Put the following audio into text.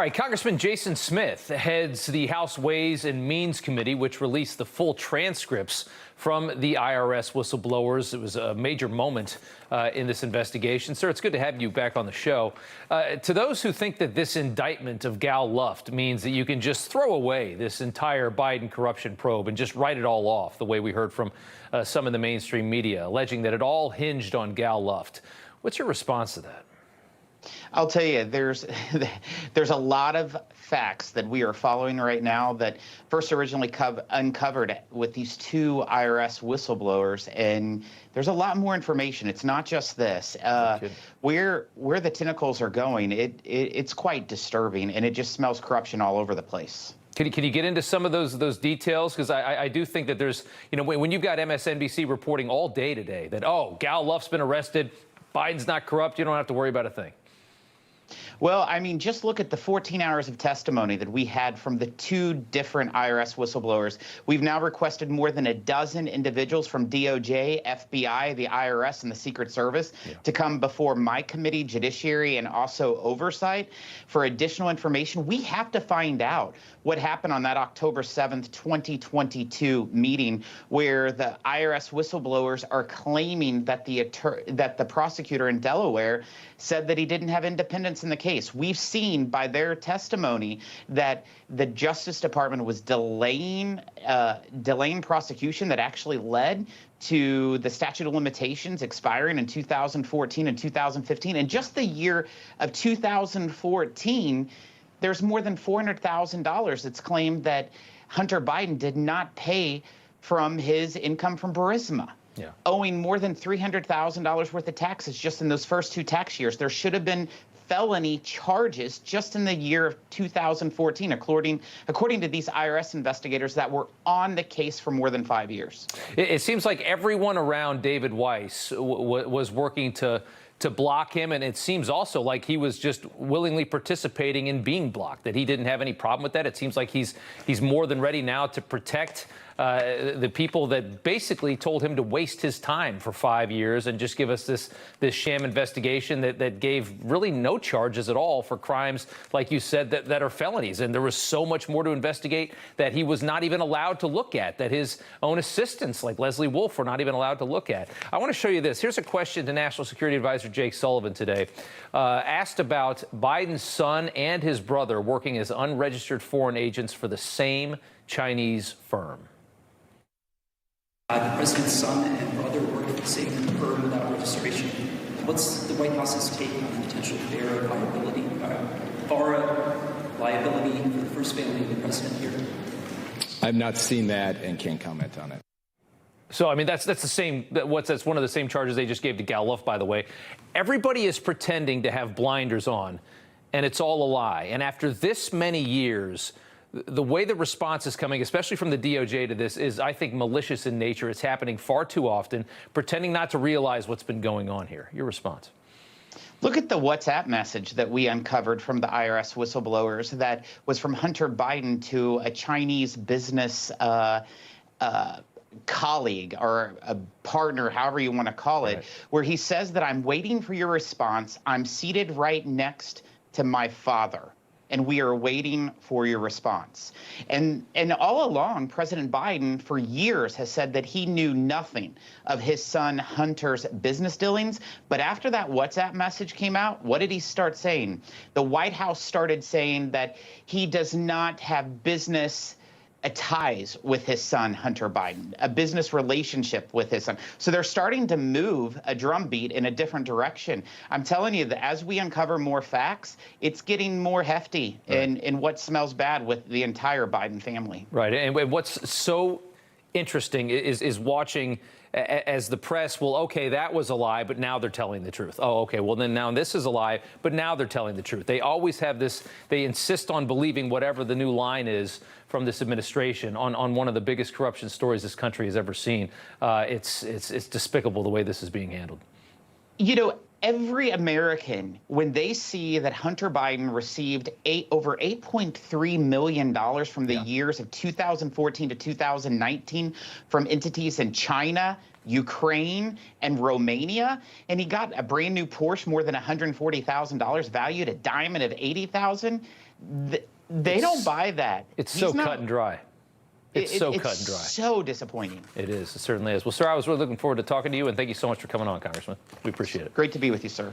All right, Congressman Jason Smith heads the House Ways and Means Committee, which released the full transcripts from the IRS whistleblowers. It was a major moment in this investigation. Sir, it's good to have you back on the show. To those who think that this indictment of Gal Luft means that you can just throw away this entire Biden corruption probe and just write it all off, the way we heard from some in the mainstream media, alleging that it all hinged on Gal Luft, what's your response to that? I'll tell you, there's a lot of facts that we are following right now that first originally uncovered with these two IRS whistleblowers, and there's a lot more information. It's not just this. Where the tentacles are going, it's quite disturbing, and it just smells corruption all over the place. Can you get into some of those details? Because I do think that there's, when you've got MSNBC reporting all day today that, oh, Gal Luft's been arrested, Biden's not corrupt, you don't have to worry about a thing. Well, I mean, just look at the 14 hours of testimony that we had from the two different IRS whistleblowers. We've now requested more than a dozen individuals from DOJ, FBI, the IRS, and the Secret Service to come before my committee, Judiciary, and also Oversight for additional information. We have to find out what happened on that October 7th, 2022 meeting where the IRS whistleblowers are claiming that the prosecutor in Delaware said that he didn't have independence in the case. We've seen by their testimony that the Justice Department was delaying prosecution that actually led to the statute of limitations expiring in 2014 and 2015. And just the year of 2014, there's more than $400,000 that's claimed that Hunter Biden did not pay from his income from Burisma. Owing more than $300,000 worth of taxes just in those first two tax years. There should have been felony charges just in the year of 2014, according to these IRS investigators that were on the case for more than 5 years. It seems like everyone around David Weiss was working to block him, and it seems also like he was just willingly participating in being blocked, that he didn't have any problem with that. It seems like he's more than ready now to protect the people that basically told him to waste his time for 5 years and just give us this sham investigation that gave really no charges at all for crimes, like you said, that are felonies. And there was so much more to investigate that he was not even allowed to look at, that his own assistants, like Leslie Wolf, were not even allowed to look at. I want to show you this. Here's a question to National Security Advisor Jake Sullivan today, asked about Biden's son and his brother working as unregistered foreign agents for the same Chinese firm. The president's son and brother work for the same firm without registration. What's the White House's take on the potential FARA liability for the first family of the president here? I've not seen that and can't comment on it. So, I mean, that's the same. That's one of the same charges they just gave to Gal Luft, by the way. Everybody is pretending to have blinders on, and it's all a lie. And after this many years, the way the response is coming, especially from the DOJ to this, is, I think, malicious in nature. It's happening far too often, pretending not to realize what's been going on here. Your response? Look at the WhatsApp message that we uncovered from the IRS whistleblowers that was from Hunter Biden to a Chinese business colleague or a partner, however you want to call it, where he says that I'm waiting for your response. I'm seated right next to my father, and we are waiting for your response. And all along, President Biden, for years, has said that he knew nothing of his son Hunter's business dealings. But after that WhatsApp message came out, what did he start saying? The White House started saying that he does not have business ties with his son, Hunter Biden, a business relationship with his son. So they're starting to move a drumbeat in a different direction. I'm telling you that as we uncover more facts, it's getting more hefty in what smells bad with the entire Biden family. Right. And what's so interesting is watching as the press will, okay, that was a lie, but now they're telling the truth. Oh, okay, well, then now this is a lie, but now they're telling the truth. They always have this, they insist on believing whatever the new line is from this administration on one of the biggest corruption stories this country has ever seen. It's despicable the way this is being handled. You know, every American, when they see that Hunter Biden received over $8.3 million from the years of 2014 to 2019 from entities in China, Ukraine, and Romania, and he got a brand new Porsche more than $140,000 valued, a diamond of $80,000, They don't buy that. It's so cut and dry. It's so cut and dry. It's so disappointing. It is. It certainly is. Well, sir, I was really looking forward to talking to you, and thank you so much for coming on, Congressman. We appreciate it. Great to be with you, sir.